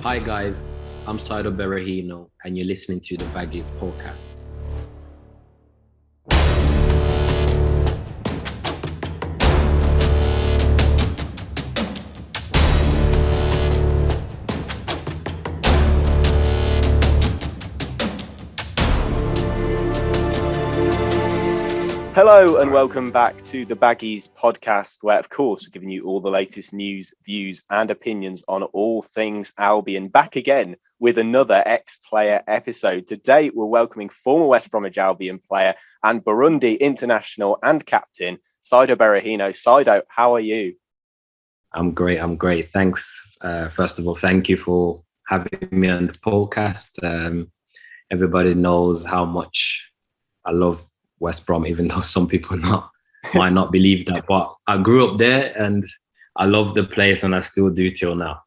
Hi guys, I'm Saido Berahino and you're listening to the Baggies Podcast. Hello and welcome back to the Baggies Podcast, where of course we're giving you all the latest news, views and opinions on all things Albion. Back again with another ex-player episode. Today we're welcoming former West Bromwich Albion player and Burundi international and captain, Saido Berahino. Saido, how are you? I'm great. Thanks. First of all, thank you for having me on the podcast. Everybody knows how much I love West Brom, even though some people might not believe that. But I grew up there and I love the place and I still do till now.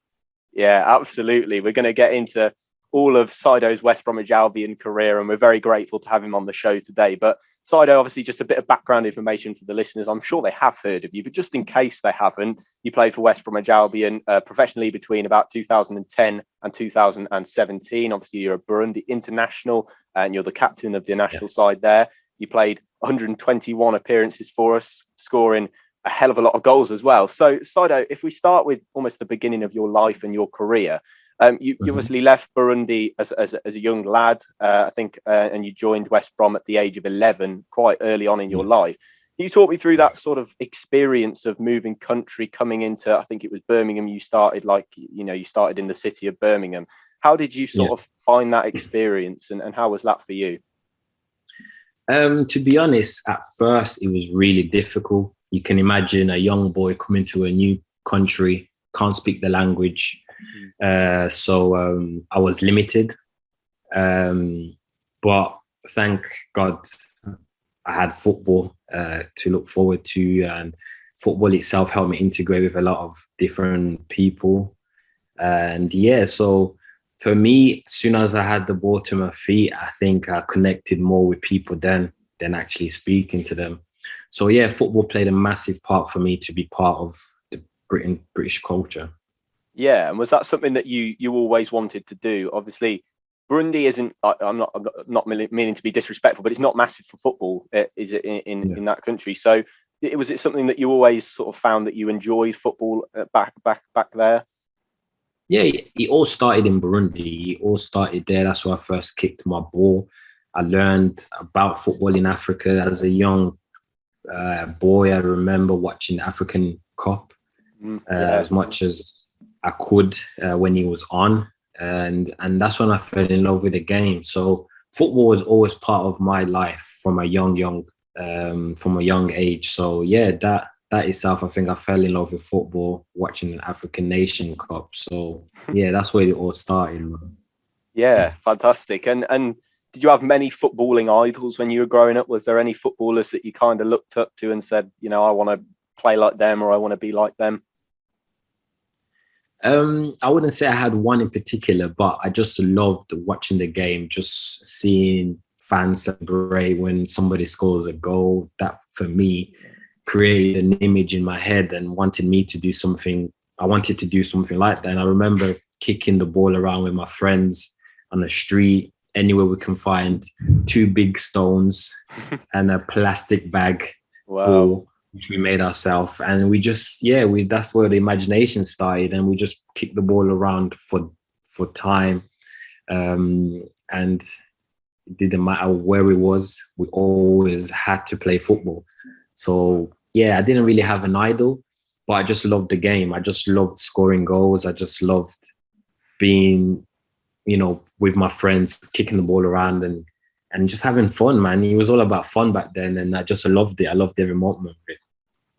Yeah, absolutely. We're going to get into all of Saido's West Bromwich Albion career and we're very grateful to have him on the show today. But Saido, obviously, just a bit of background information for the listeners. I'm sure they have heard of you, but just in case they haven't, you played for West Bromwich Albion professionally between about 2010 and 2017. Obviously, you're a Burundi international and you're the captain of the national side there. You played 121 appearances for us, scoring a hell of a lot of goals as well. So, Saido, if we start with almost the beginning of your life and your career, you obviously left Burundi as a young lad, I think, and you joined West Brom at the age of 11, quite early on in your life. Can you talk me through that sort of experience of moving country, coming into, I think it was Birmingham, you started you started in the city of Birmingham. How did you sort of find that experience and how was that for you? To be honest, at first, it was really difficult. You can imagine a young boy coming to a new country, can't speak the language. So I was limited. But thank God I had football to look forward to. And football itself helped me integrate with a lot of different people. And so for me, as soon as I had the ball to my feet, I think I connected more with people than actually speaking to them. So football played a massive part for me to be part of the British culture. Yeah, and was that something that you always wanted to do? Obviously, Burundi isn't. I'm not meaning to be disrespectful, but it's not massive for football, is it? In that country, so was it something that you always sort of found that you enjoyed football back there? Yeah, it all started in Burundi. It all started there. That's where I first kicked my ball. I learned about football in Africa as a young boy. I remember watching the African Cup as much as I could when he was on. And that's when I fell in love with the game. So football was always part of my life from a young age. So that itself, I think I fell in love with football watching an African Nation Cup. So that's where it all started. Yeah, fantastic. And did you have many footballing idols when you were growing up? Was there any footballers that you kind of looked up to and said, I want to play like them or I want to be like them? I wouldn't say I had one in particular, but I just loved watching the game, just seeing fans celebrate when somebody scores a goal. That for me created an image in my head and wanted me to do something. I wanted to do something like that. And I remember kicking the ball around with my friends on the street, anywhere we can find 2 big stones and a plastic bag ball, which we made ourselves. And we just, that's where the imagination started. And we just kicked the ball around for time. And it didn't matter where it was, we always had to play football. So, I didn't really have an idol, but I just loved the game. I just loved scoring goals. I just loved being, with my friends, kicking the ball around and just having fun, man. It was all about fun back then. And I just loved it. I loved every moment of it.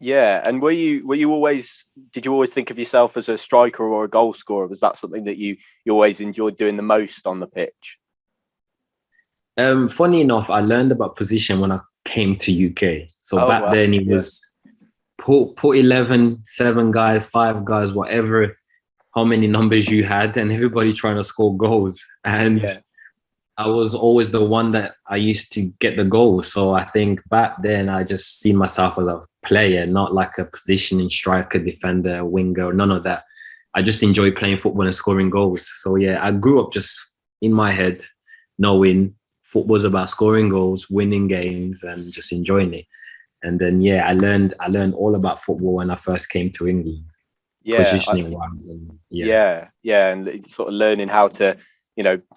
Yeah. And did you always think of yourself as a striker or a goal scorer? Was that something that you always enjoyed doing the most on the pitch? Funny enough, I learned about position when I came to UK. So then it was put 11, 7 guys, 5 guys, whatever, how many numbers you had, and everybody trying to score goals. And I was always the one that I used to get the goals. So I think back then I just see myself as a player, not like a positioning striker, defender, winger, none of that. I just enjoy playing football and scoring goals. So yeah, I grew up just in my head knowing football's about scoring goals, winning games, and just enjoying it. And then yeah, I learned all about football when I first came to England, Yeah, positioning wise, and and sort of learning how to,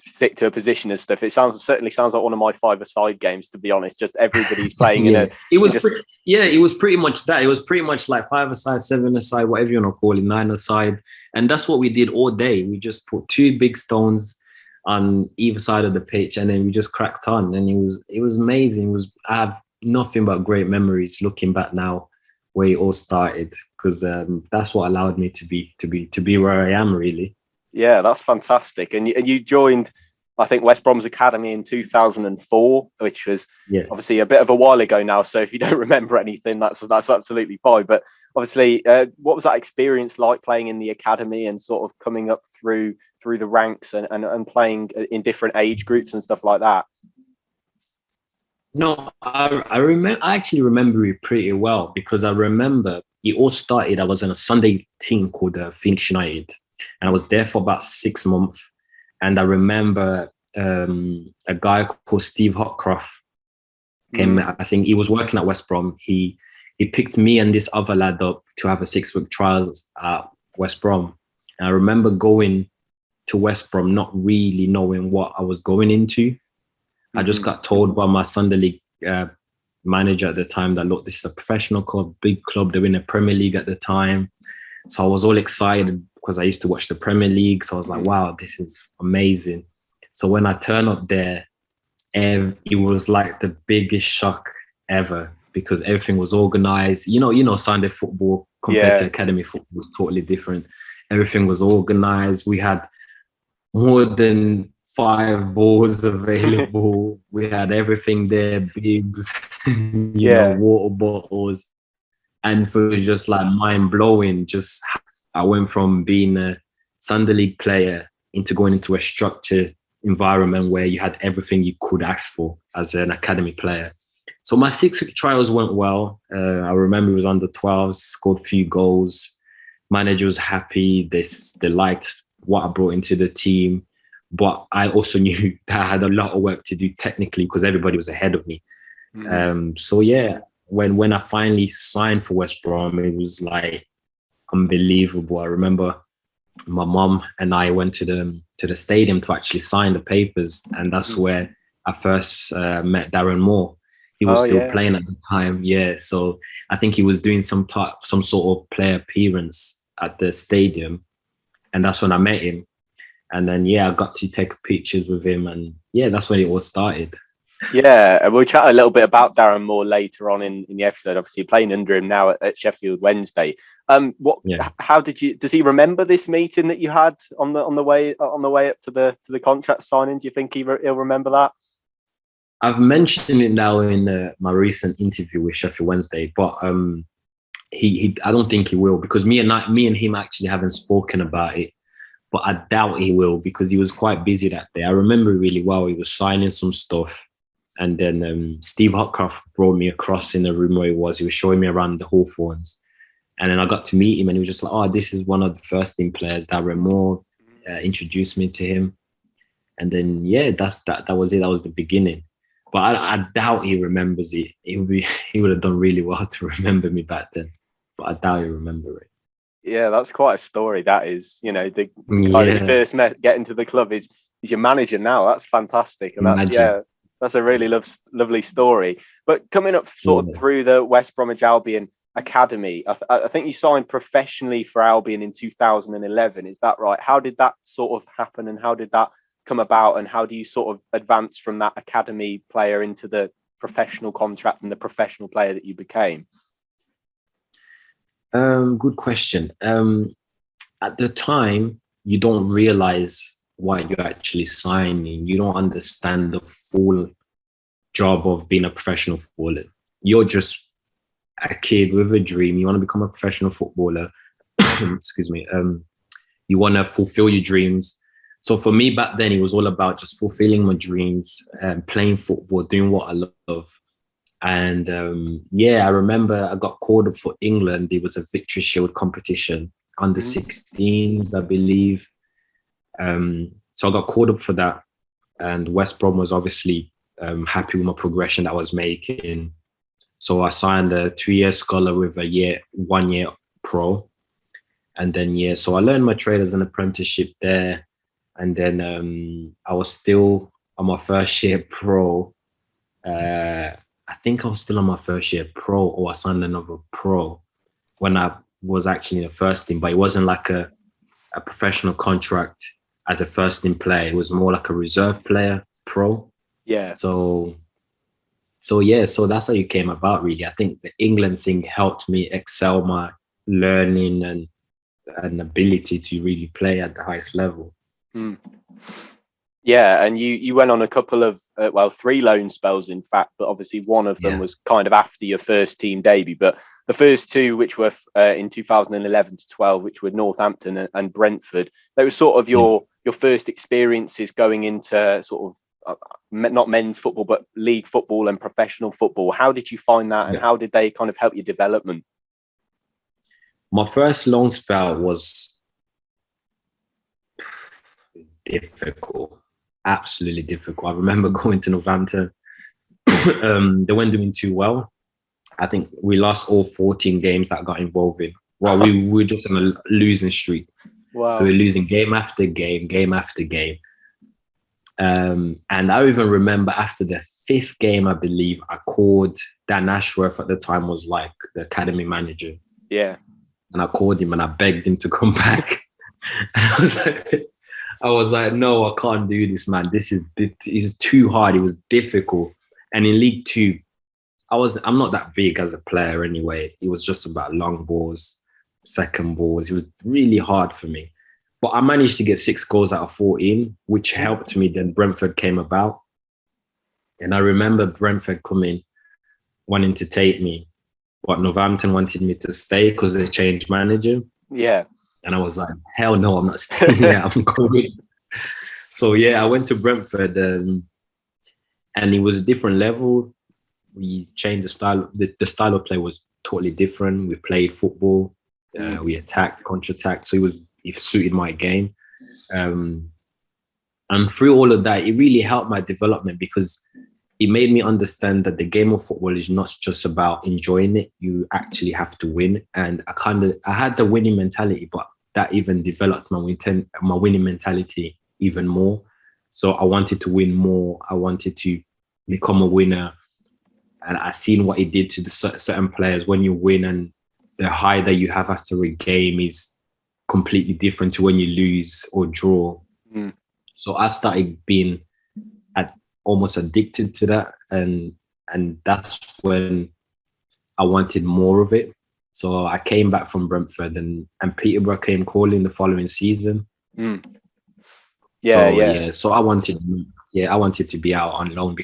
stick to a position and stuff. It certainly sounds like one of my five-a-side games, to be honest. Just everybody's playing in a. It was pretty much that. It was pretty much like 5-a-side, 7-a-side, whatever you want to call it, 9-a-side, and that's what we did all day. We just put two big stones on either side of the pitch, and then we just cracked on, and it was amazing. I have nothing but great memories looking back now, where it all started, because that's what allowed me to be where I am, really. Yeah, that's fantastic. And you joined, I think, West Brom's academy in 2004, which was obviously a bit of a while ago now. So if you don't remember anything, that's absolutely fine. But obviously, what was that experience like, playing in the academy and sort of coming up through the ranks and playing in different age groups and stuff like that? No, I actually remember it pretty well, because I remember it all started. I was on a Sunday team called Phoenix United, and I was there for about 6 months. And I remember a guy called Steve Hotcroft came. I think he was working at West Brom. He picked me and this other lad up to have a 6-week trials at West Brom. And I remember going to West Brom not really knowing what I was going into. I just got told by my Sunday League manager at the time that, look, this is a professional club, big club. They were in the Premier League at the time. So I was all excited because I used to watch the Premier League. So I was like, wow, this is amazing. So when I turned up there, it was like the biggest shock ever, because everything was organized. You know, Sunday football compared to academy football was totally different. Everything was organized. We had more than 5 balls available. We had everything there, bigs, you know, water bottles. And it was just like mind blowing. Just I went from being a Sunday League player into going into a structured environment where you had everything you could ask for as an academy player. So my 6-week trials went well. I remember it was under 12s, scored a few goals. Manager was happy. They liked what I brought into the team. But I also knew that I had a lot of work to do technically, because everybody was ahead of me. So yeah, when I finally signed for West Brom, it was like unbelievable. I remember my mom and I went to the stadium to actually sign the papers, and that's where I first met Darren Moore. He was still playing at the time. Yeah, so I think he was doing some sort of player appearance at the stadium, and that's when I met him. And then, I got to take pictures with him. And, that's when it all started. Yeah, and we'll chat a little bit about Darren Moore later on in the episode. Obviously, you're playing under him now at Sheffield Wednesday. How does he remember this meeting that you had on the way up to the contract signing? Do you think he'll remember that? I've mentioned it now in my recent interview with Sheffield Wednesday, but he I don't think he will, because me and him actually haven't spoken about it. But I doubt he will, because he was quite busy that day. I remember really well. He was signing some stuff. And then Steve Hotcroft brought me across in the room where he was. He was showing me around the Hawthorns. And then I got to meet him, and he was just like, oh, this is one of the first team players. Darren Moore introduced me to him. And then, that was it. That was the beginning. But I doubt he remembers it. He would have done really well to remember me back then. But I doubt he remember it. Yeah, that's quite a story. That is, the guy that you first met getting to the club is your manager now. That's fantastic, and that's a really lovely story. But coming up sort of through the West Bromwich Albion academy, I think you signed professionally for Albion in 2011. Is that right? How did that sort of happen, and how did that come about, and how do you sort of advance from that academy player into the professional contract and the professional player that you became? Good question. At the time, you don't realize what you're actually signing. You don't understand the full job of being a professional footballer. You're just a kid with a dream. You want to become a professional footballer. Excuse me. You want to fulfill your dreams. So for me back then, it was all about just fulfilling my dreams, playing football, doing what I love. And I remember I got called up for England. It was a Victory Shield competition. under 16s, I believe. So I got called up for that, and West Brom was obviously happy with my progression that I was making. So I signed a 2-year scholar with 1 year pro. And then, so I learned my trade as an apprenticeship there. And then I was still on my first year pro. I think I was still on my first year pro, or I signed another pro when I was actually in the first team, but it wasn't like a professional contract as a first team player. It was more like a reserve player pro. Yeah. So that's how it came about, really. I think the England thing helped me excel my learning and ability to really play at the highest level. Yeah, and you went on a couple of 3 loan spells, in fact, but obviously one of them was kind of after your first team debut. But the first 2, which were in 2011 to 12, which were Northampton and Brentford, they were sort of your first experiences going into sort of not men's football, but league football and professional football. How did you find that, and how did they kind of help your development? My first loan spell was difficult, absolutely difficult. I remember going to Northampton. They weren't doing too well. I think we lost all 14 games that got involved in. Well, we were just on a losing streak. Wow. So we're losing game after game, game after game. And I even remember after the 5th game, I believe, I called Dan Ashworth, at the time was like the academy manager. Yeah. And I called him and I begged him to come back. I was like, no, I can't do this, man. It's too hard. It was difficult. And in League 2, I'm not that big as a player anyway. It was just about long balls, second balls. It was really hard for me. But I managed to get 6 goals out of 14, which helped me. Then Brentford came about. And I remember Brentford coming, wanting to take me. But Northampton wanted me to stay because they changed manager. Yeah. And I was like, hell no, I'm not staying here. I'm going. So, I went to Brentford and it was a different level. We changed the style. The style of play was totally different. We played football. We attacked, counter-attacked. So it suited my game. And through all of that, it really helped my development because it made me understand that the game of football is not just about enjoying it. You actually have to win. And I had the winning mentality, but that even developed my winning mentality even more. So I wanted to win more. I wanted to become a winner. And I seen what it did to the certain players when you win, and the high that you have after a game is completely different to when you lose or draw. So I started being almost addicted to that, and that's when I wanted more of it. So I came back from Brentford, and Peterborough came calling the following season. So I wanted to be out on loan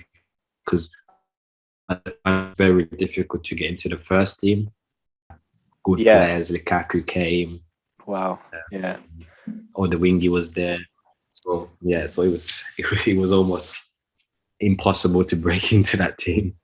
because it's very difficult to get into the first team. Good players, Lukaku came. Wow. Or the wingy was there. So it was almost impossible to break into that team.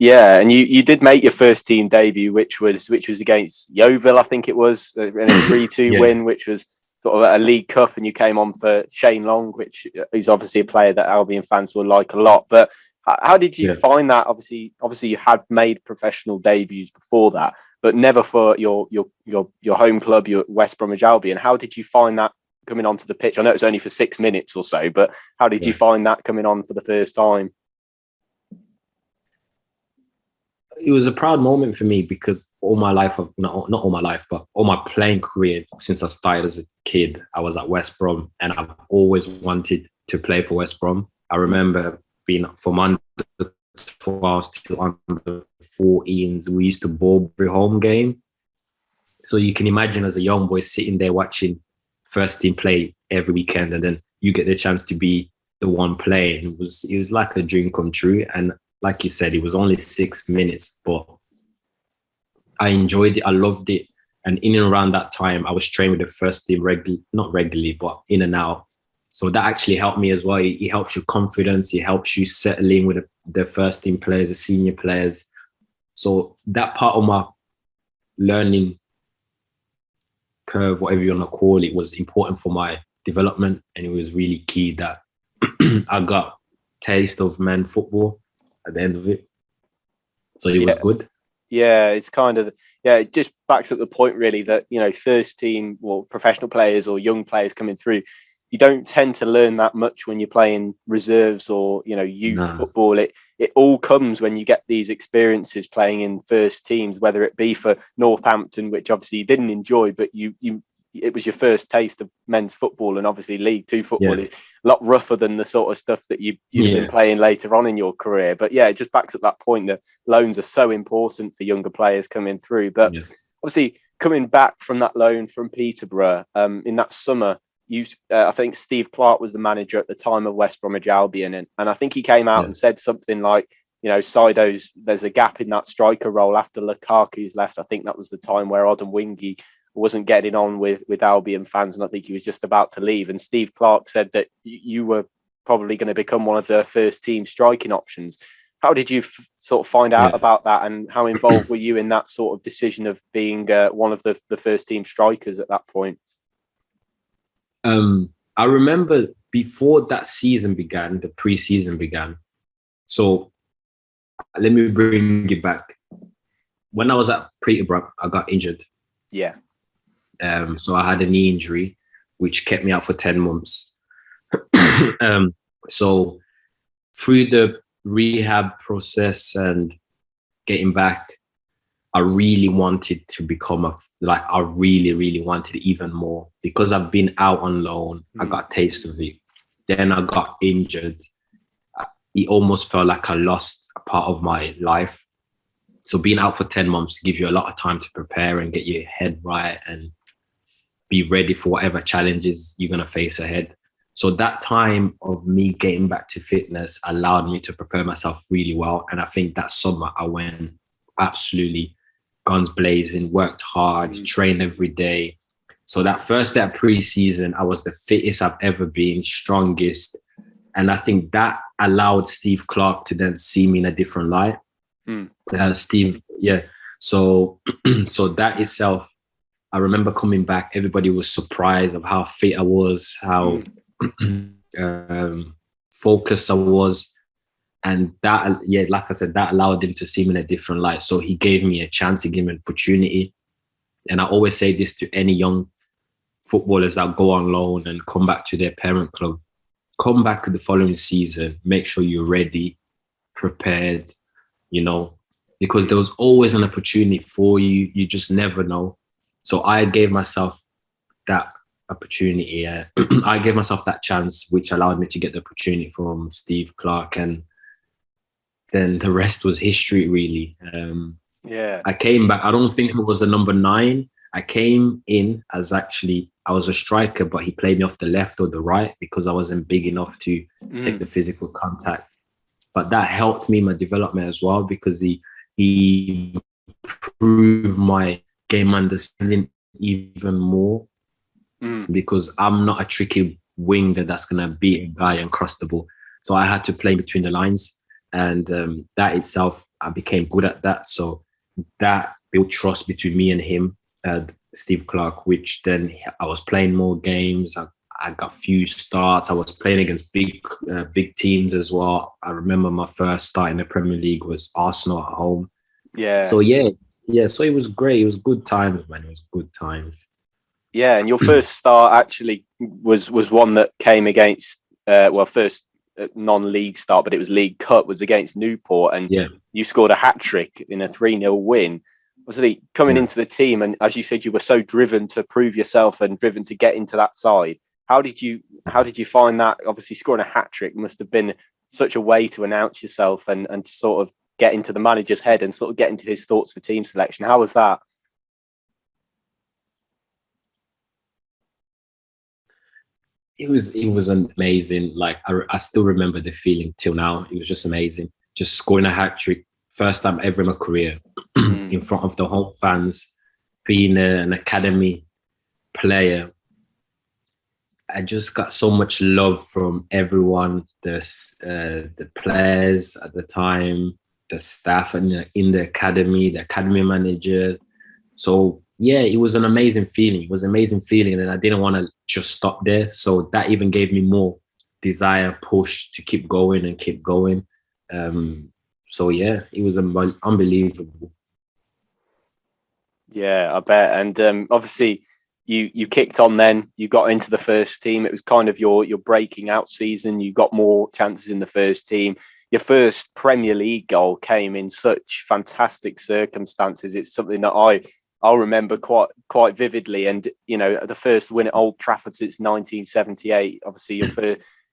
Yeah, and you did make your first team debut, which was against Yeovil, I think it was, in a 3-2 win, which was sort of a League Cup, and you came on for Shane Long, which is obviously a player that Albion fans will like a lot. But how did you find that? Obviously, you had made professional debuts before that, but never for your home club, your West Bromwich Albion. How did you find that coming onto the pitch? I know it's only for 6 minutes or so, but how did you find that coming on for the first time? It was a proud moment for me because all my life, not all my life, but all my playing career, since I started as a kid, I was at West Brom, and I've always wanted to play for West Brom. I remember being from under 12s to under 14s, we used to ball every home game. So you can imagine as a young boy sitting there watching first team play every weekend, and then you get the chance to be the one playing. It was like a dream come true. And like you said, it was only 6 minutes, but I enjoyed it. I loved it. And in and around that time, I was training with the first team not regularly, but in and out. So that actually helped me as well. It helps your confidence. It helps you settle in with the first team players, the senior players. So that part of my learning curve, whatever you want to call it, was important for my development, and it was really key that I got taste of men's football at the end of it. So it was good. Yeah, it's kind of, it just backs up the point really that, first team or professional players or young players coming through, you don't tend to learn that much when you're playing reserves or, youth football. It all comes when you get these experiences playing in first teams, whether it be for Northampton, which obviously you didn't enjoy, but it was your first taste of men's football, and obviously League Two football is a lot rougher than the sort of stuff that you've been playing later on in your career. But it just backs up that point that loans are so important for younger players coming through. But obviously coming back from that loan from Peterborough, in that summer, I think Steve Clarke was the manager at the time of West Bromwich Albion, and I think he came out and said something like, Saido's, there's a gap in that striker role after Lukaku's left. I think that was the time where Odemwingie wasn't getting on with Albion fans, and I think he was just about to leave. And Steve Clarke said that you were probably going to become one of the first team striking options. How did you sort of find out about that, and how involved were you in that sort of decision of being one of the first team strikers at that point? I remember before that season began, the pre-season began. So let me bring it back. When I was at Peterborough, I got injured. Yeah. So I had a knee injury, which kept me out for 10 months. So through the rehab process and getting back, I really wanted to become I really wanted it even more, because I've been out on loan. I got a taste of it. Then I got injured. It almost felt like I lost a part of my life. So being out for 10 months gives you a lot of time to prepare and get your head right and be ready for whatever challenges you're going to face ahead. So that time of me getting back to fitness allowed me to prepare myself really well. And I think that summer I went absolutely guns blazing, worked hard, trained every day. So that first day of pre-season, I was the fittest I've ever been, strongest. And I think that allowed Steve Clarke to then see me in a different light. So that itself, I remember coming back, everybody was surprised of how fit I was, how focused I was. And that, like I said, that allowed him to see me in a different light. So he gave me a chance, he gave me an opportunity. And I always say this to any young footballers that go on loan and come back to their parent club. Come back the following season, make sure you're ready, prepared, because there was always an opportunity for you. You just never know. So I gave myself that opportunity. I gave myself that chance, which allowed me to get the opportunity from Steve Clarke. And then the rest was history, really. I came back. I don't think it was a number 9. I came in as I was a striker, but he played me off the left or the right because I wasn't big enough to take the physical contact. But that helped me in my development as well, because he improved my game understanding even more, because I'm not a tricky winger that's going to beat a guy and cross the ball. So I had to play between the lines, and that itself, I became good at that. So that built trust between me and him, Steve Clarke, which then I was playing more games. I got few starts. I was playing against big teams as well. I remember my first start in the Premier League was Arsenal at home. Yeah. So so it was great. It was good times, man. It was good times. Yeah, and your first start actually was one that came against first non-league start, but it was League Cup, was against Newport, and you scored a hat-trick in a 3-0 win. Obviously, coming into the team, and as you said, you were so driven to prove yourself and driven to get into that side. How did you find that? Obviously, scoring a hat-trick must have been such a way to announce yourself and sort of get into the manager's head and sort of get into his thoughts for team selection. How was that? It was amazing. Like I still remember the feeling till now. It was just amazing. Just scoring a hat-trick, first time ever in my career, in front of the home fans, being an academy player. I just got so much love from everyone, the players at the time, the staff in the academy, the academy manager. So yeah, it was an amazing feeling. It was an amazing feeling, and I didn't want to just stop there. So that even gave me more desire, push to keep going and keep going. So yeah, it was unbelievable. Yeah, I bet. And obviously, you kicked on. Then you got into the first team. It was kind of your breaking out season. You got more chances in the first team. Your first Premier League goal came in such fantastic circumstances. It's something that I'll remember quite vividly. And you know, the first win at Old Trafford since 1978. Obviously,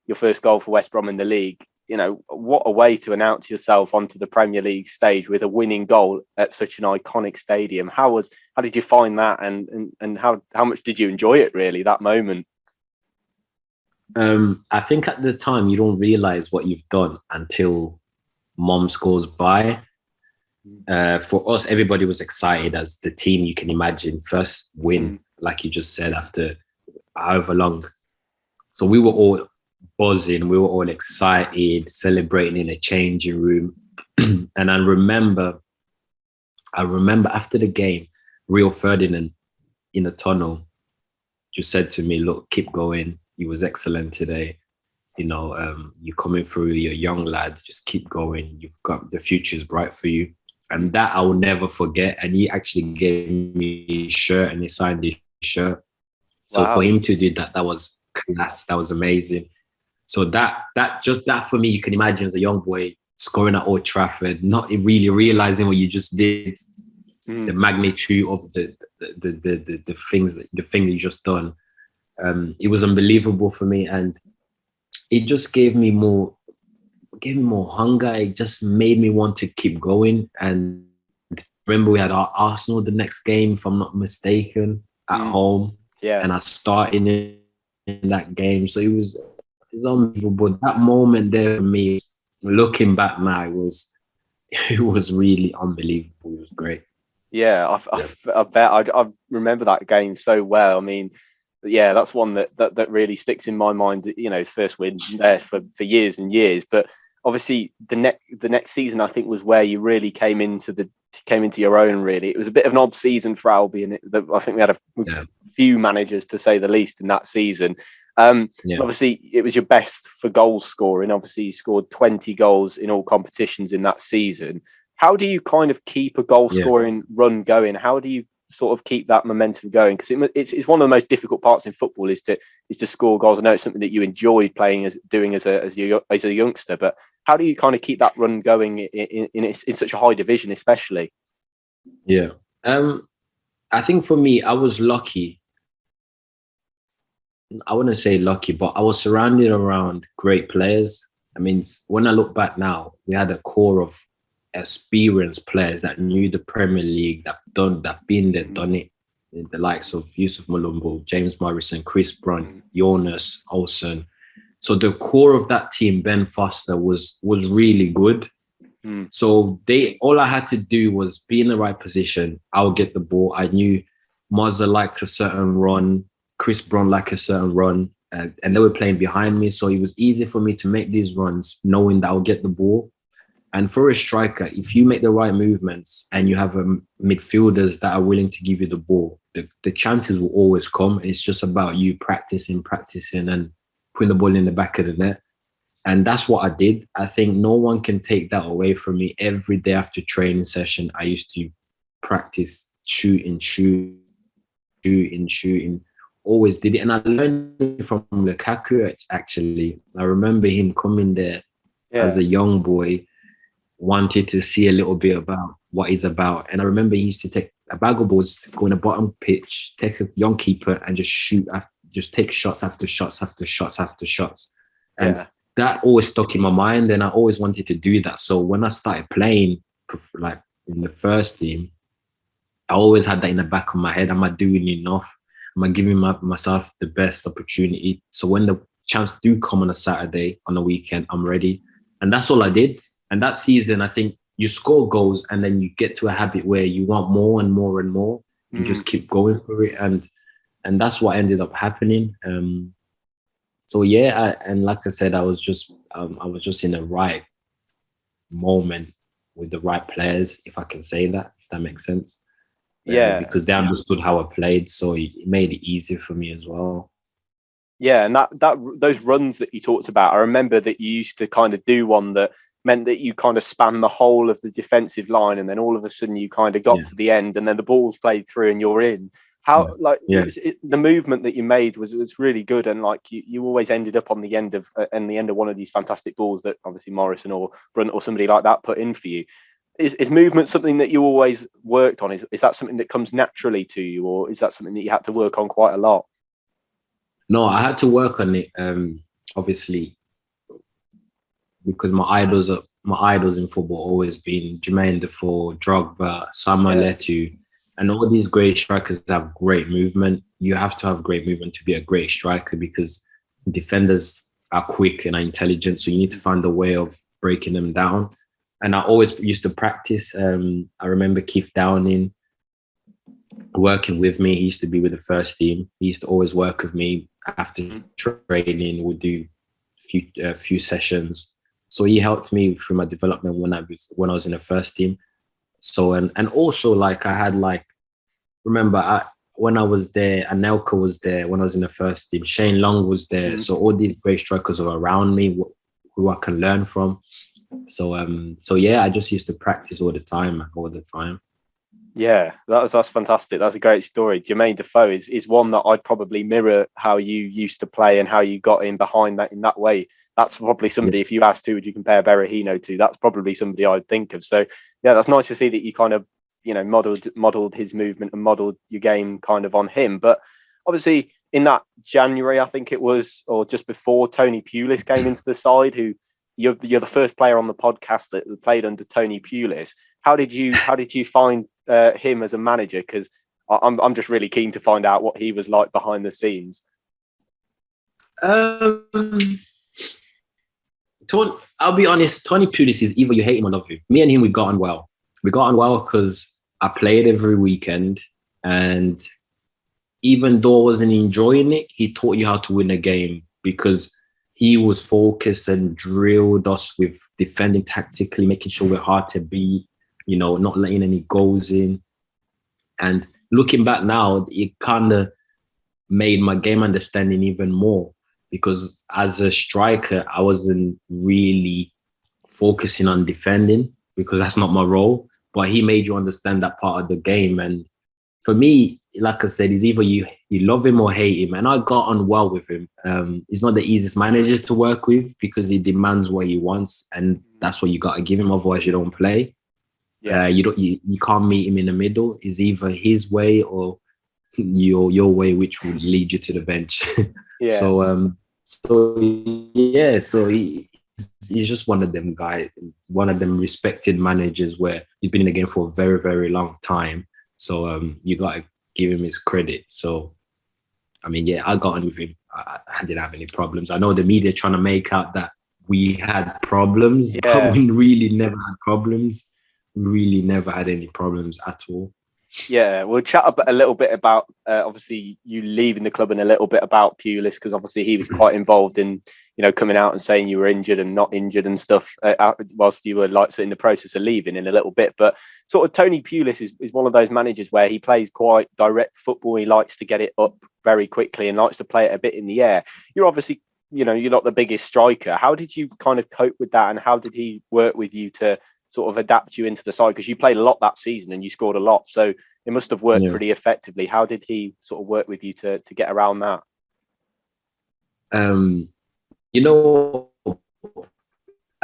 your first goal for West Brom in the league. You know, what a way to announce yourself onto the Premier League stage with a winning goal at such an iconic stadium. How did you find that, and how much did you enjoy it, really, that moment? I think at the time you don't realize what you've done until mom scores by. For us, everybody was excited as the team, you can imagine, first win, like you just said, after however long. So we were all buzzing, we were all excited, celebrating in a changing room. And I remember after the game, Rio Ferdinand in the tunnel just said to me, look, keep going. You was excellent today. You know, you're coming through, you're young lads, just keep going. You've got, the future's bright for you. And that I will never forget. And he actually gave me his shirt and he signed his shirt. So for him to do that, that was class. That was amazing. So that for me, you can imagine as a young boy scoring at Old Trafford, not really realizing what you just did, the magnitude of the thing that you just done. It was unbelievable for me, and it just gave me more hunger. It just made me want to keep going. And remember, we had our Arsenal the next game, if I'm not mistaken, at home. Yeah, and I started in that game, so it was unbelievable. That moment there for me, looking back now, it was really unbelievable. It was great. Yeah, I bet I remember that game so well. I mean, yeah, that's one that really sticks in my mind. You know, first win there for years and years. But obviously, the next season, I think, was where you really came into your own. Really, it was a bit of an odd season for Albion. I think we had a few managers, to say the least, in that season. Obviously, it was your best for goal scoring. Obviously, you scored 20 goals in all competitions in that season. How do you kind of keep a goal scoring run going? How do you sort of keep that momentum going? Because it's one of the most difficult parts in football is to score goals. I know it's something that you enjoyed doing as a youngster, but how do you kind of keep that run going in such a high division, especially? Yeah, I think for me, I was lucky. I wouldn't say lucky, but I was surrounded around great players. I mean, when I look back now, we had a core of experienced players that knew the Premier League, that've been there, done it. The likes of Yusuf Malumbo, James Morrison, Chris Brunt, Jonas Olsen. So the core of that team, Ben Foster, was really good. So all I had to do was be in the right position. I'll get the ball. I knew Mazza liked a certain run, Chris Brunt liked a certain run, and they were playing behind me. So it was easy for me to make these runs, knowing that I'll get the ball. And for a striker, if you make the right movements and you have midfielders that are willing to give you the ball, the chances will always come. And it's just about you practicing and putting the ball in the back of the net. And that's what I did. I think no one can take that away from me. Every day after training session, I used to practice shooting. Always did it. And I learned it from Lukaku, actually. I remember him coming there as a young boy, wanted to see a little bit about what he's about. And I remember he used to take a bag of balls, go in the bottom pitch, take a young keeper and just shoot, just take shots after shots after shots after shots. And that always stuck in my mind, and I always wanted to do that. So when I started playing, like in the first team, I always had that in the back of my head. Am I doing enough? Am I giving myself the best opportunity? So when the chance do come on a Saturday, on a weekend, I'm ready. And that's all I did. And that season, I think you score goals and then you get to a habit where you want more and more and more. You just keep going for it. And that's what ended up happening. So and like I said, I was just in the right moment with the right players, if I can say that, if that makes sense. Yeah. because they understood how I played. So it made it easier for me as well. Yeah, and that those runs that you talked about, I remember that you used to kind of do one that meant that you kind of span the whole of the defensive line, and then all of a sudden you kind of got to the end, and then the ball's played through and you're in. How the movement that you made was really good, and like you always ended up on the end of one of these fantastic balls that obviously Morrison or Brunt or somebody like that put in for you. Is movement something that you always worked on? Is that something that comes naturally to you, or is that something that you had to work on quite a lot? No, I had to work on it. Obviously, because my idols in football always been Jermaine Defoe, Drogba, Samuel Eto'o, and all these great strikers have great movement. You have to have great movement to be a great striker because defenders are quick and are intelligent. So you need to find a way of breaking them down. And I always used to practice. I remember Keith Downing working with me. He used to be with the first team. He used to always work with me after training. We'd do a few sessions. So he helped me through my development when I was in the first team. So and also like I had like, remember when I was there, Anelka was there when I was in the first team. Shane Long was there. So all these great strikers are around me who I can learn from. So I just used to practice all the time. Yeah, that's fantastic. That's a great story. Jermaine Defoe is one that I'd probably mirror how you used to play and how you got in behind that in that way. That's probably somebody, if you asked who would you compare Berahino to, that's probably somebody I'd think of. So yeah, that's nice to see that you kind of, modeled his movement and modeled your game kind of on him. But obviously in that January, I think it was, or just before, Tony Pulis came into the side, who you're the first player on the podcast that played under Tony Pulis. How did you find him as a manager? Because I'm just really keen to find out what he was like behind the scenes. I'll be honest, Tony Pulis is either you hate him or love him. Me and him, we got on well. We got on well because I played every weekend, and even though I wasn't enjoying it, he taught you how to win a game because he was focused and drilled us with defending tactically, making sure we're hard to beat, not letting any goals in. And looking back now, it kind of made my game understanding even more because as a striker, I wasn't really focusing on defending because that's not my role. But he made you understand that part of the game. And for me, like I said, it's either you love him or hate him. And I got on well with him. He's not the easiest manager to work with because he demands what he wants. And that's what you got to give him. Otherwise, you don't play. Yeah. You can't meet him in the middle. It's either his way or your way, which will lead you to the bench. Yeah. So he's just one of them guys, one of them respected managers where he's been in the game for a very, very long time. So you got to give him his credit. So, I mean, yeah, I got on with him. I didn't have any problems. I know the media trying to make out that we had problems, but we really never had problems. Really never had any problems at all. Yeah, we'll chat a little bit about obviously you leaving the club and a little bit about Pulis because obviously he was quite involved in coming out and saying you were injured and not injured and stuff whilst you were in the process of leaving in a little bit. But sort of Tony Pulis is one of those managers where he plays quite direct football. He likes to get it up very quickly and likes to play it a bit in the air. You're obviously you're not the biggest striker. How did you kind of cope with that, and how did he work with you to sort of adapt you into the side? Because you played a lot that season and you scored a lot, so it must have worked pretty effectively. How did he sort of work with you to get around that? A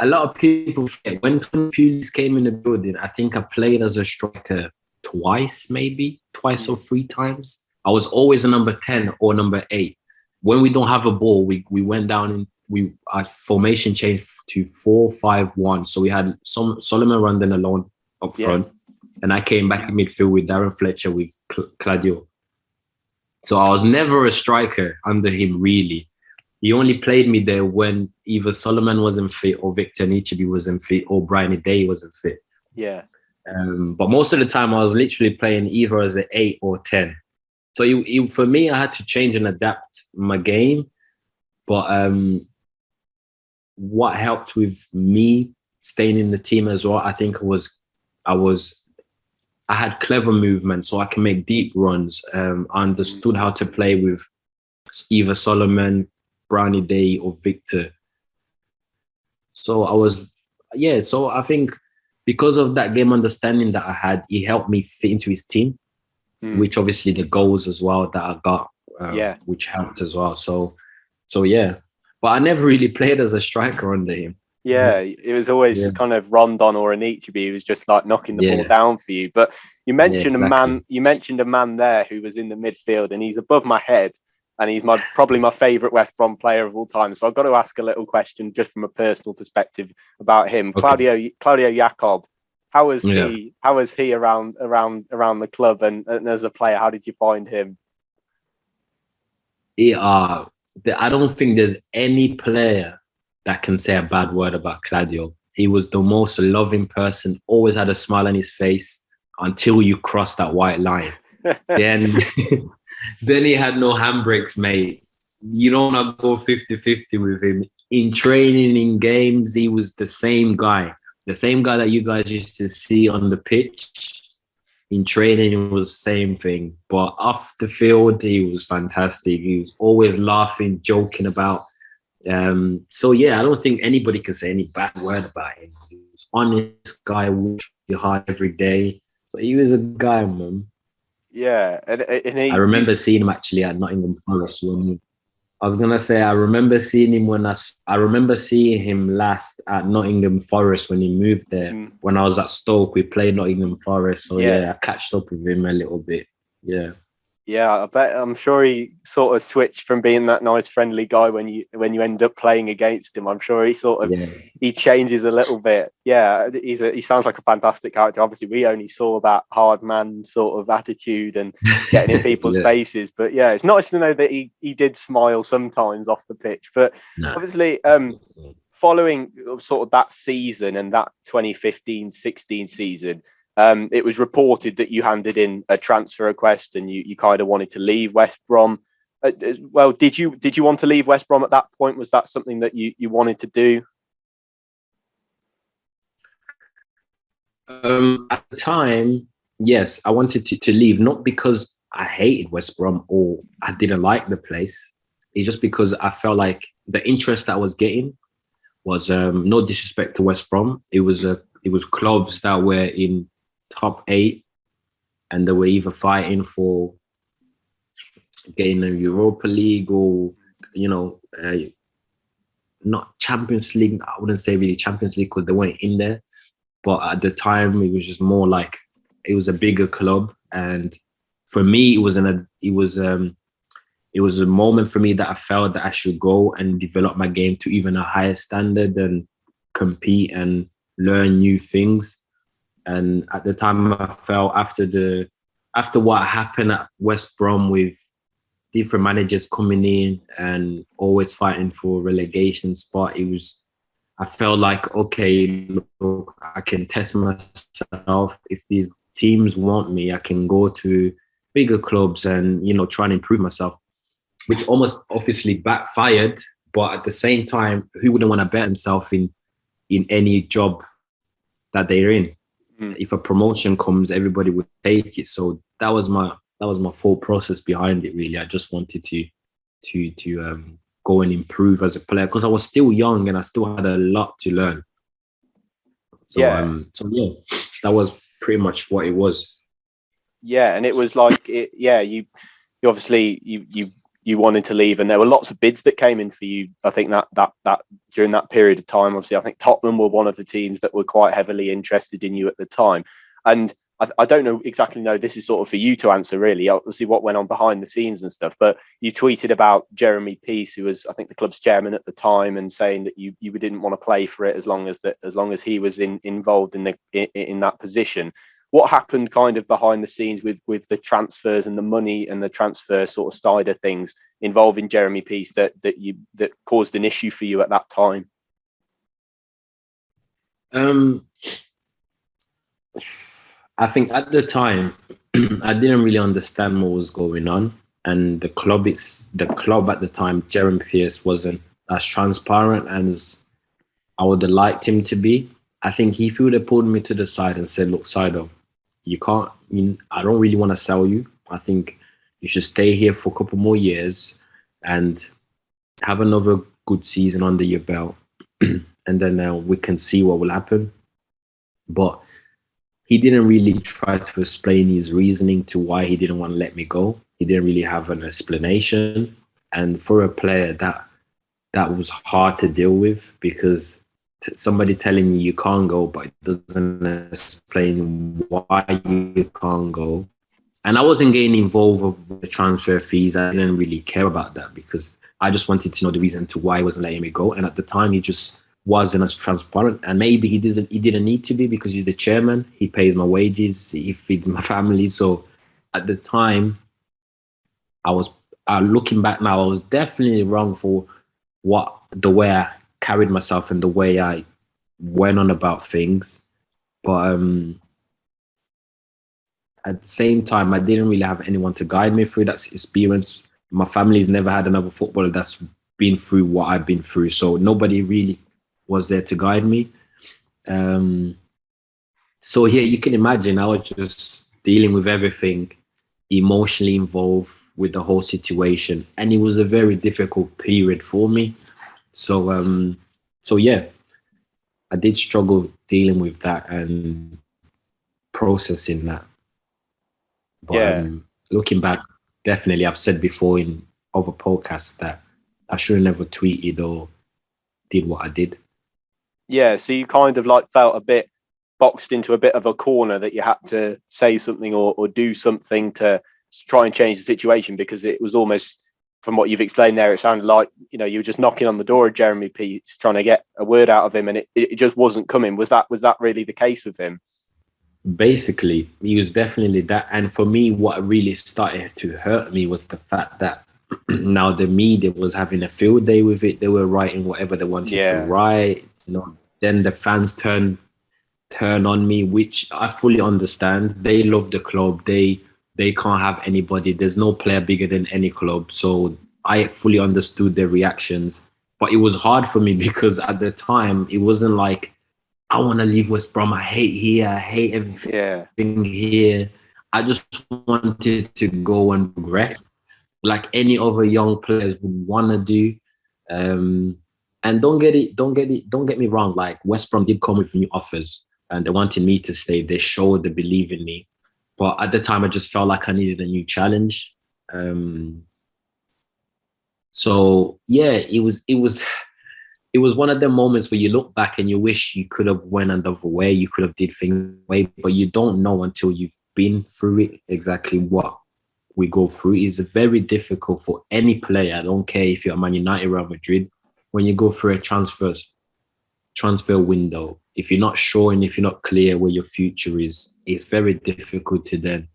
lot of people forget when Tony Pulis came in the building, I think I played as a striker twice or three times. I was always a number 10 or number 8. When we don't have a ball, we went down and our formation changed to 4-5-1. So we had Solomon Rondon alone up front. And I came back in midfield with Darren Fletcher with Claudio. So I was never a striker under him, really. He only played me there when either Solomon wasn't fit or Victor Nichibi wasn't fit or Brian Day wasn't fit. Yeah. But most of the time I was literally playing either as an 8 or 10. So for me, I had to change and adapt my game. But what helped with me staying in the team as well, I think I was I had clever movement, so I can make deep runs. I understood how to play with either Solomon, Brownie Day, or Victor. So so I think because of that game understanding that I had, he helped me fit into his team, which obviously the goals as well that I got, which helped as well. So yeah, but I never really played as a striker under him. Yeah, it was always kind of Rondon or Anichebe who was just like knocking the ball down for you. But you mentioned a man. You mentioned a man there who was in the midfield, and he's above my head, and he's probably my favourite West Brom player of all time. So I've got to ask a little question just from a personal perspective about him, okay. Claudio Jacob. How was he? How was he around the club and as a player? How did you find him? I don't think there's any player that can say a bad word about Claudio. He was the most loving person, always had a smile on his face until you cross that white line. Then he had no handbrakes, mate. You don't want to go 50-50 with him. In training, in games, he was the same guy. The same guy that you guys used to see on the pitch. In training, it was the same thing. But off the field, he was fantastic. He was always laughing, joking about. So yeah, I don't think anybody can say any bad word about him. He was honest guy, worked hard every day. So he was a guy, man. Yeah, and I remember seeing him actually at Nottingham Forest. I remember seeing him I remember seeing him last at Nottingham Forest when he moved there. When I was at Stoke, we played Nottingham Forest. So I catched up with him a little bit. Yeah. Yeah, I'm sure he sort of switched from being that nice, friendly guy when you end up playing against him. I'm sure he sort of he changes a little bit. Yeah, he sounds like a fantastic character. Obviously, we only saw that hard man sort of attitude and getting in people's faces. But yeah, it's nice to know that he did smile sometimes off the pitch. But obviously, following sort of that season and that 2015-16 season. It was reported that you handed in a transfer request and you kind of wanted to leave West Brom. Well, did you want to leave West Brom at that point? Was that something that you wanted to do? At the time, yes, I wanted to leave, not because I hated West Brom or I didn't like the place. It's just because I felt like the interest that I was getting was no disrespect to West Brom. It was clubs that were in top 8 and they were either fighting for getting a Europa League or not Champions League. I wouldn't say really Champions League because they weren't in there, but at the time it was just more like it was a bigger club. And for me, it was a moment for me that I felt that I should go and develop my game to even a higher standard and compete and learn new things. And at the time, I felt after what happened at West Brom with different managers coming in and always fighting for relegation spot, I felt like, okay, look, I can test myself. If these teams want me, I can go to bigger clubs and, try and improve myself, which almost obviously backfired. But at the same time, who wouldn't want to bet himself in any job that they're in? If a promotion comes, everybody would take it. So that was my full process behind it. Really, I just wanted to go and improve as a player because I was still young and I still had a lot to learn. So that was pretty much what it was. Yeah, and it was like you obviously you wanted to leave, and there were lots of bids that came in for you. I think that during that period of time, obviously, I think Tottenham were one of the teams that were quite heavily interested in you at the time. And I don't exactly know, this is sort of for you to answer, really, obviously, what went on behind the scenes and stuff. But you tweeted about Jeremy Peace, who was, I think, the club's chairman at the time, and saying that you didn't want to play for it as long as he was involved in that position. What happened kind of behind the scenes with the transfers and the money and the transfer sort of side of things involving Jeremy Peace that caused an issue for you at that time? I think at the time I didn't really understand what was going on, and the club at the time, Jeremy Peace, wasn't as transparent as I would have liked him to be. I think he would have pulled me to the side and said, "Look, Saido, I don't really want to sell you. I think you should stay here for a couple more years and have another good season under your belt. And then we can see what will happen. But he didn't really try to explain his reasoning to why he didn't want to let me go. He didn't really have an explanation. And for a player, that was hard to deal with, because somebody telling you can't go, but it doesn't explain why you can't go. And I wasn't getting involved with the transfer fees. I didn't really care about that, because I just wanted to know the reason to why he wasn't letting me go. And at the time, he just wasn't as transparent. And maybe he didn't need to be, because he's the chairman. He pays my wages. He feeds my family. So at the time, looking back now, I was definitely wrong for the way I carried myself and the way I went on about things. But at the same time, I didn't really have anyone to guide me through that experience. My family's never had another footballer that's been through what I've been through. So nobody really was there to guide me. So yeah, you can imagine I was just dealing with everything, emotionally involved with the whole situation. And it was a very difficult period for me. So yeah, I did struggle dealing with that and processing that. But looking back, definitely, I've said before in other podcasts that I should have never tweeted or did what I did. Yeah, so you kind of like felt a bit boxed into a bit of a corner, that you had to say something or do something to try and change the situation, because it was almost, from what you've explained there, it sounded like, you were just knocking on the door of Jeremy Peets, trying to get a word out of him, and it just wasn't coming. Was that really the case with him? Basically, he was definitely that. And for me, what really started to hurt me was the fact that now the media was having a field day with it. They were writing whatever they wanted to write. Then the fans turn on me, which I fully understand. They love the club. They can't have anybody. There's no player bigger than any club. So I fully understood their reactions. But it was hard for me, because at the time, it wasn't like, I want to leave West Brom. I hate here. I hate everything here. I just wanted to go and progress, like any other young players would want to do. And don't get me wrong. Like, West Brom did come with new offers, and they wanted me to stay. They showed they believe in me. But at the time, I just felt like I needed a new challenge. So yeah, it was one of the moments where you look back and you wish you could have went another way. You could have did things way, but you don't know until you've been through it exactly what we go through. It's very difficult for any player. I don't care if you're Man United, Real Madrid, when you go through a transfer window. If you're not sure and if you're not clear where your future is, it's very difficult to then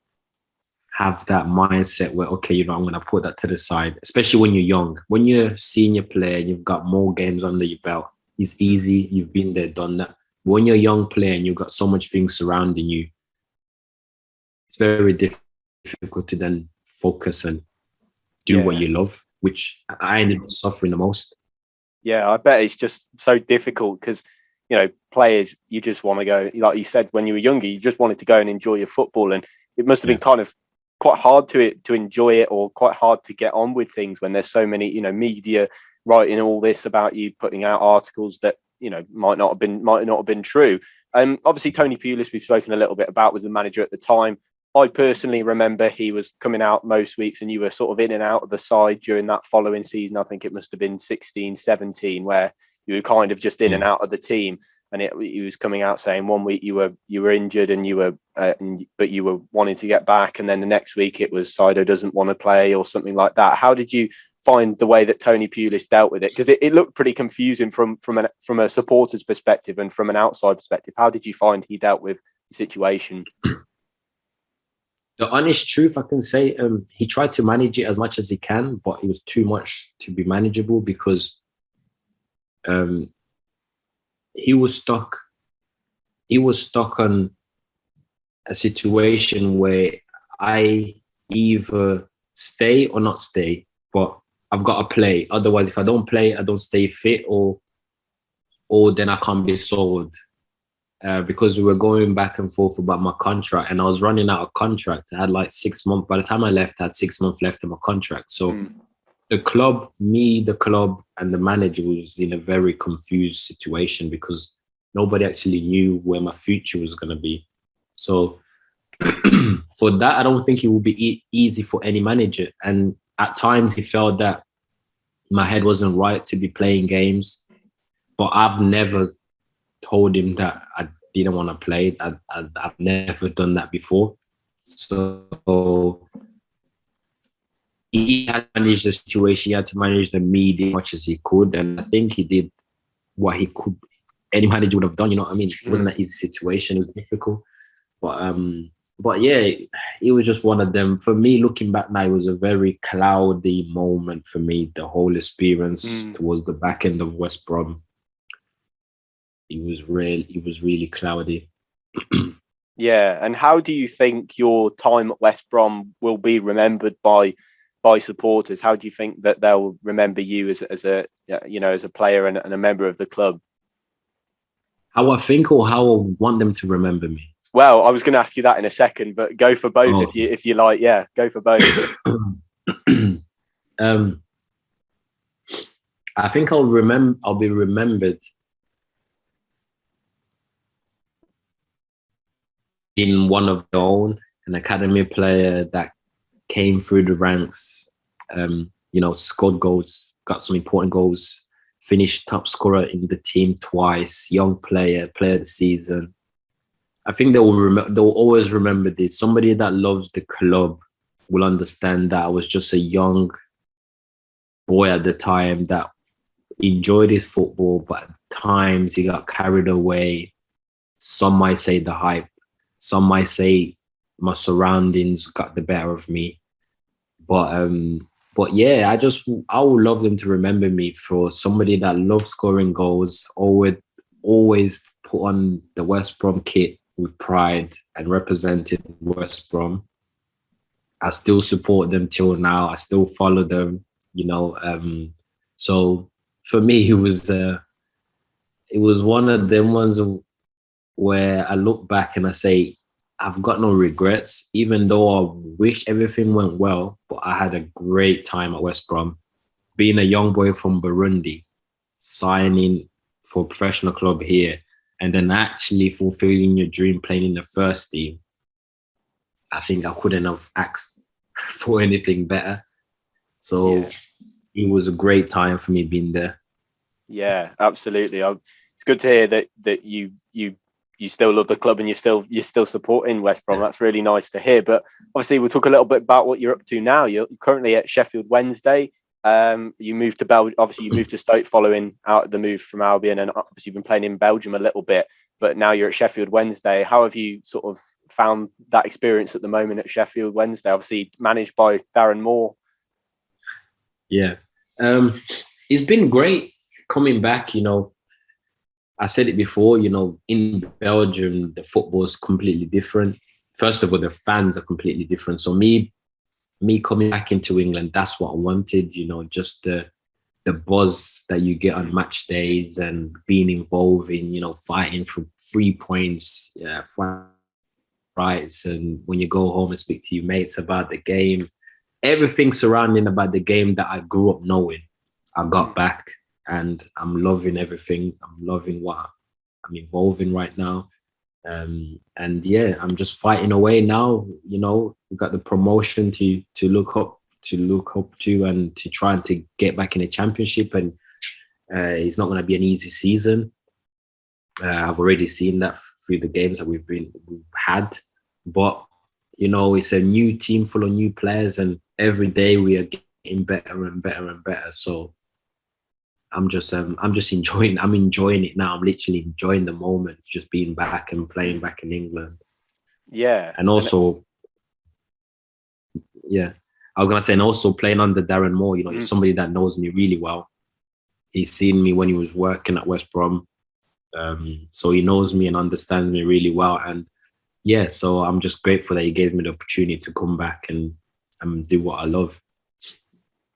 have that mindset where, okay, I'm going to put that to the side, especially when you're young. When you're a senior player and you've got more games under your belt, it's easy. You've been there, done that. But when you're a young player and you've got so much things surrounding you, it's very difficult to then focus and do what you love, which I ended up suffering the most. Yeah, I bet it's just so difficult, because players, you just want to go, like you said, when you were younger, you just wanted to go and enjoy your football, and it must have been kind of quite hard to enjoy it, or quite hard to get on with things when there's so many media writing all this about you, putting out articles that might not have been true. Obviously Tony Pulis, we've spoken a little bit about, was the manager at the time. I personally remember he was coming out most weeks, and you were sort of in and out of the side during that following season. I think it must have been 16-17, where you were kind of just in and out of the team. And he was coming out saying 1 week you were injured and but you were wanting to get back, and then the next week it was Saido doesn't want to play or something like that. How did you find the way that Tony Pulis dealt with it? Because it looked pretty confusing from a supporter's perspective and from an outside perspective. How did you find he dealt with the situation? The honest truth, I can say, he tried to manage it as much as he can, but it was too much to be manageable, because he was stuck on a situation where I either stay or not stay, but I've got to play. Otherwise, if I don't play, I don't stay fit, or then I can't be sold. because we were going back and forth about my contract, and I was running out of contract. I had like 6 months. By the time I left, I had 6 months left of my contract. So the club, the club, and the manager was in a very confused situation because nobody actually knew where my future was going to be. So for that, I don't think it will be easy for any manager. And at times, he felt that my head wasn't right to be playing games. But I've never told him that I didn't want to play. I've never done that before. So he had to manage the situation. He had to manage the media as much as he could. And I think he did what he could. Any manager would have done, you know what I mean? It wasn't an easy situation. It was difficult. But yeah, it was just one of them. For me, looking back now, it was a very cloudy moment for me. The whole experience towards the back end of West Brom. It was really cloudy. Yeah, and how do you think your time at West Brom will be remembered by supporters? How do you think that they'll remember you as a player and a member of the club? How I think, or how I want them to remember me? Well, I was going to ask you that in a second, but go for both if you like. Yeah, go for both. I think I'll be remembered in one of their own, an academy player that came through the ranks, scored goals, got some important goals, finished top scorer in the team twice, young player of the season. I think they'll always remember this. Somebody that loves the club will understand that I was just a young boy at the time that enjoyed his football, but at times he got carried away. Some might say the hype. Some might say my surroundings got the better of me. But yeah, I would love them to remember me for somebody that loves scoring goals, always put on the West Brom kit with pride and represented West Brom. I still support them till now. I still follow them, so for me, it was one of them ones where I look back and I say, I've got no regrets, even though I wish everything went well, but I had a great time at West Brom. Being a young boy from Burundi, signing for a professional club here, and then actually fulfilling your dream playing in the first team, I think I couldn't have asked for anything better. So It was a great time for me being there. Yeah, absolutely. It's good to hear that you still love the club and you're still supporting West Brom. That's really nice to hear. But obviously, we'll talk a little bit about what you're up to now. You're currently at Sheffield Wednesday. You moved to Belgium. Obviously, you moved to Stoke following out the move from Albion, and obviously you've been playing in Belgium a little bit. But now you're at Sheffield Wednesday. How have you sort of found that experience at the moment at Sheffield Wednesday? Obviously managed by Darren Moore. Yeah, it's been great coming back. I said it before, in Belgium, the football is completely different. First of all, the fans are completely different. So me coming back into England, that's what I wanted, just the buzz that you get on match days and being involved in, fighting for 3 points, rights. And when you go home and speak to your mates about the game, everything surrounding about the game that I grew up knowing, I got back. And I'm loving everything. I'm loving what I'm involved in right now. And yeah, I'm just fighting away now. We got the promotion to look up to and to try and to get back in the championship. And it's not going to be an easy season. I've already seen that through the games that we've had. But, it's a new team full of new players, and every day we are getting better and better and better. So I'm just enjoying. I'm enjoying it now. I'm literally enjoying the moment, just being back and playing back in England. Yeah, and also, I was gonna say, and also playing under Darren Moore. He's somebody that knows me really well. He's seen me when he was working at West Brom, so he knows me and understands me really well. And so I'm just grateful that he gave me the opportunity to come back and do what I love.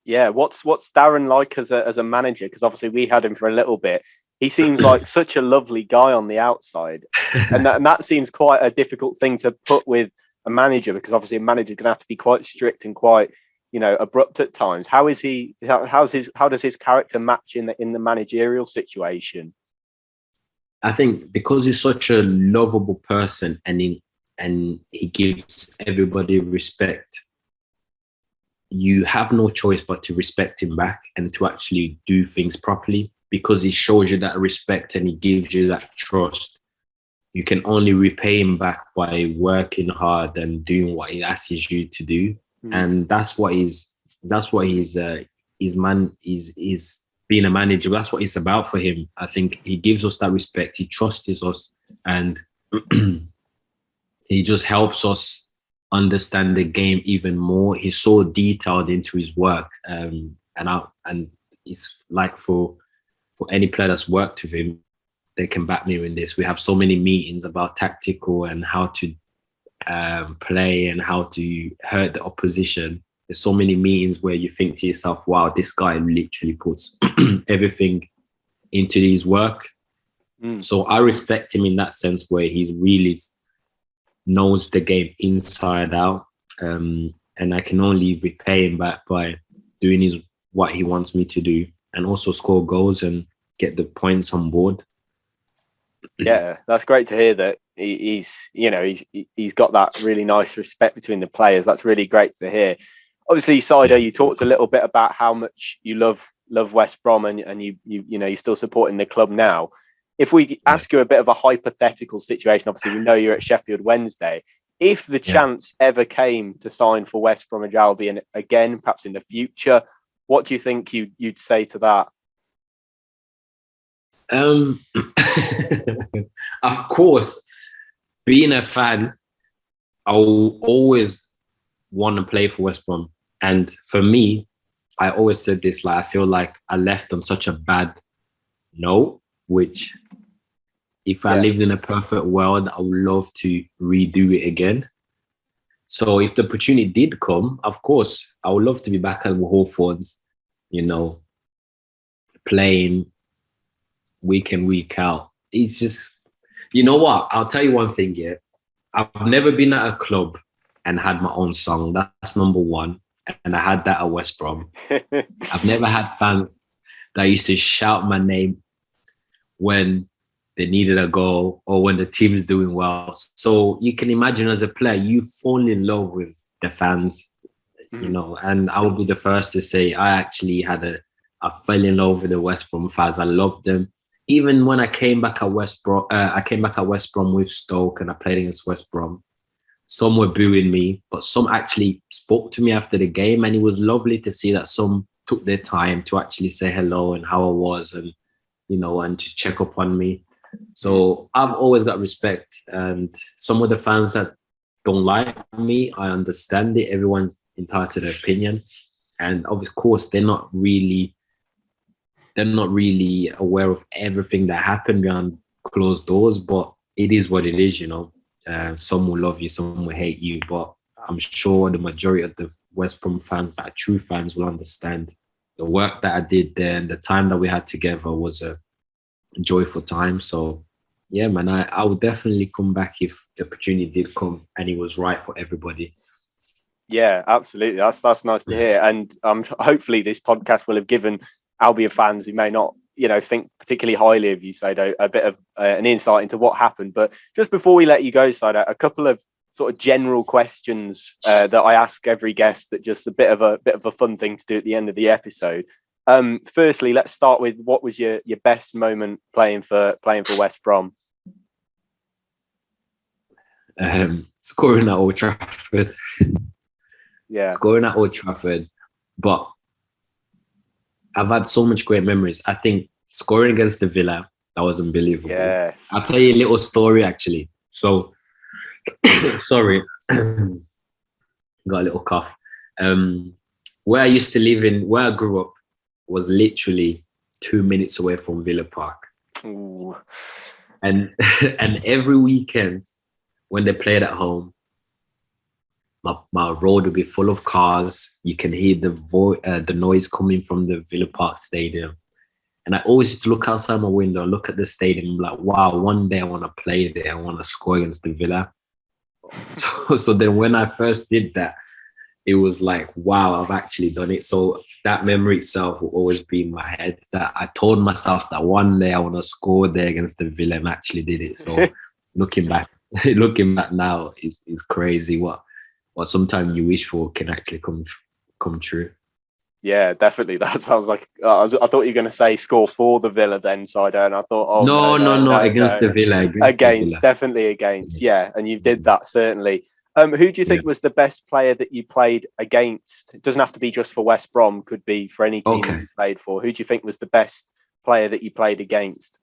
Yeah, what's Darren like as a manager? Because obviously we had him for a little bit. he seems like such a lovely guy on the outside, and that seems quite a difficult thing to put with a manager, because obviously a manager is going to have to be quite strict and quite, abrupt at times. How is he? How does his character match in the managerial situation? I think because he's such a lovable person, and he gives everybody respect, you have no choice but to respect him back and to actually do things properly, because he shows you that respect and he gives you that trust. You can only repay him back by working hard and doing what he asks you to do. And that's what he's being a manager. That's what it's about for him. I think he gives us that respect. He trusts us, and he just helps us understand the game even more. He's so detailed into his work, and it's like for any player that's worked with him, they can back me in this. We have so many meetings about tactical and how to play and how to hurt the opposition. There's so many meetings where you think to yourself, wow, this guy literally puts everything into his work. So I respect him in that sense, where he really knows the game inside out, and I can only repay him back by doing what he wants me to do, and also score goals and get the points on board. Yeah, that's great to hear that he's got that really nice respect between the players. That's really great to hear. Obviously, Saido, you talked a little bit about how much you love West Brom, and you're still supporting the club now. If we ask you a bit of a hypothetical situation, obviously we know you're at Sheffield Wednesday. If the chance ever came to sign for West Bromwich Albion again, perhaps in the future, what do you think you'd say to that? Of course, being a fan, I'll always want to play for West Brom. And for me, I always said this, like, I feel like I left on such a bad note, which if I lived in a perfect world, I would love to redo it again. So if the opportunity did come, of course, I would love to be back at Hawthorns, playing week in, week out. It's just, you know what? I'll tell you one thing, I've never been at a club and had my own song. That's number one. And I had that at West Brom. I've never had fans that used to shout my name when they needed a goal or when the team is doing well. So you can imagine, as a player, you fall in love with the fans, and I will be the first to say I fell in love with the West Brom fans. I loved them. Even when I came back at West Brom, with Stoke, and I played against West Brom. Some were booing me, but some actually spoke to me after the game, and it was lovely to see that some took their time to actually say hello and how I was, and and to check up on me. So I've always got respect, and some of the fans that don't like me, I understand it. Everyone's entitled to their opinion, and of course they're not really aware of everything that happened behind closed doors, but it is what it is. Some will love you, some will hate you, but I'm sure the majority of the West Brom fans that are true fans will understand the work that I did there, and the time that we had together was a joyful time. So yeah, man, I would definitely come back if the opportunity did come and it was right for everybody. Yeah, absolutely. That's nice to hear. And hopefully this podcast will have given Albion fans who may not, think particularly highly of you, Saido, a bit of an insight into what happened. But just before we let you go, Saido, a couple of sort of general questions that I ask every guest, that just a bit of a fun thing to do at the end of the episode. Firstly, let's start with, what was your best moment playing for West Brom? Scoring at Old Trafford. Yeah, scoring at Old Trafford. But I've had so much great memories. I think scoring against the Villa, that was unbelievable. Yes. I'll tell you a little story, actually. So, sorry, got a little cough. Where I used to live where I grew up, was literally 2 minutes away from Villa Park. Ooh. And every weekend when they played at home, my road would be full of cars. You can hear the noise coming from the Villa Park Stadium. And I always used to look outside my window, look at the stadium, like, wow, one day I want to play there. I want to score against the Villa. So then when I first did that, it was like, wow, I've actually done it. So that memory itself will always be in my head, that I told myself that one day I want to score there against the Villa, and actually did it. So looking back now is crazy. What sometimes you wish for can actually come true. Yeah, definitely. That sounds like I thought you were going to say score for the Villa then, Saido, and I thought, oh no, against the Villa, definitely against. Yeah, and you did that certainly. Who do you think was the best player that you played against? It doesn't have to be just for West Brom; could be for any team that you played for. Who do you think was the best player that you played against?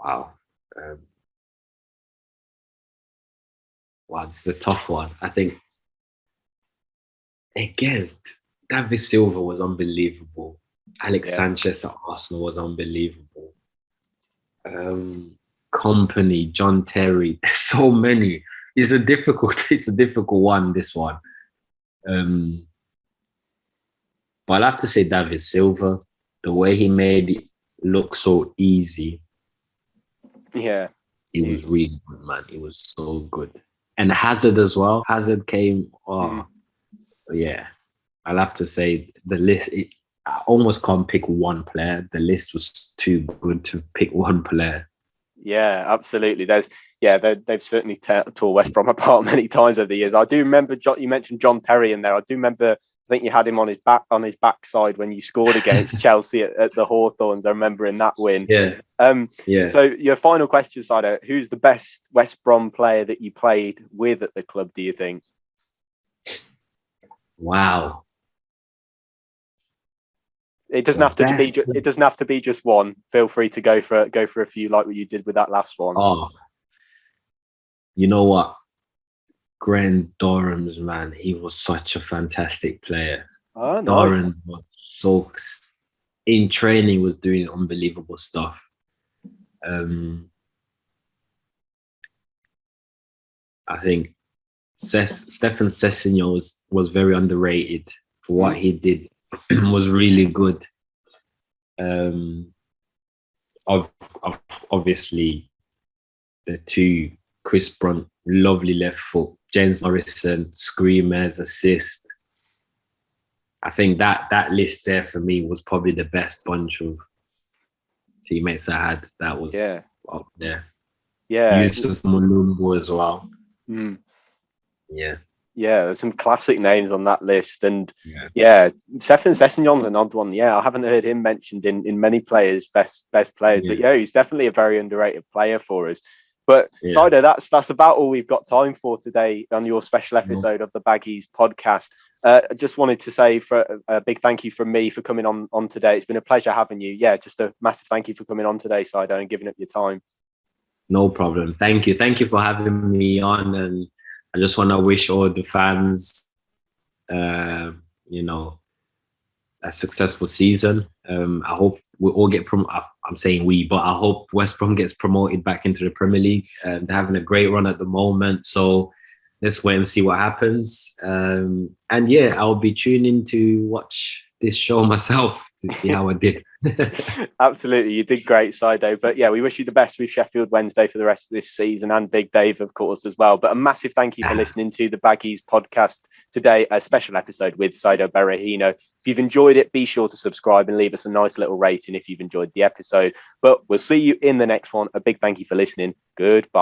Wow. Wow, this is a tough one. I think against David Silva was unbelievable. Alex Sanchez at Arsenal was unbelievable. Company, John Terry, so many. It's a difficult one, this one. But I'll have to say David Silva, the way he made it look so easy. Yeah. It was really good, man. It was so good. And Hazard as well. Hazard came, yeah. I'll have to say the list, I almost can't pick one player. The list was too good to pick one player. Yeah, absolutely. They've certainly tore West Brom apart many times over the years. I do remember you mentioned John Terry in there. I do remember. I think you had him on his backside when you scored against Chelsea at the Hawthorns. I remember in that win. Yeah. So your final question, Saido: who's the best West Brom player that you played with at the club? Do you think? Wow. It doesn't have to be. It doesn't have to be just one. Feel free to go for a few, like what you did with that last one. Oh, you know what? Grant Dorrans, man, he was such a fantastic player. Oh, nice. Darren was so in training, was doing unbelievable stuff. I think Stefan Sessegnon was very underrated for what he did. Was really good. Obviously, the two, Chris Brunt, lovely left foot. James Morrison, screamers, assist. I think that list there for me was probably the best bunch of teammates I had. That was up there. Yeah. Yusuf Mulumbu as well. Mm. Yeah. Yeah, there's some classic names on that list. And Stefan Sessegnon's an odd one. Yeah, I haven't heard him mentioned in many players' best players. But he's definitely a very underrated player for us. But Saido, that's about all we've got time for today on your special episode of the Baggies Podcast. I just wanted to say for a big thank you from me for coming on today. It's been a pleasure having you. Yeah, just a massive thank you for coming on today, Saido, and giving up your time. No problem. Thank you. Thank you for having me on. And I just want to wish all the fans, a successful season. I hope we all get I'm saying we, but I hope West Brom gets promoted back into the Premier League. They're having a great run at the moment, so let's wait and see what happens. I'll be tuning to watch this show myself to see how I did. Absolutely, you did great, Saido. But we wish you the best with Sheffield Wednesday for the rest of this season, and Big Dave, of course, as well. But a massive thank you for listening to the Baggies Podcast today, a special episode with Saido Berahino. If you've enjoyed it, be sure to subscribe and leave us a nice little rating if you've enjoyed the episode. But we'll see you in the next one. A big thank you for listening. Goodbye.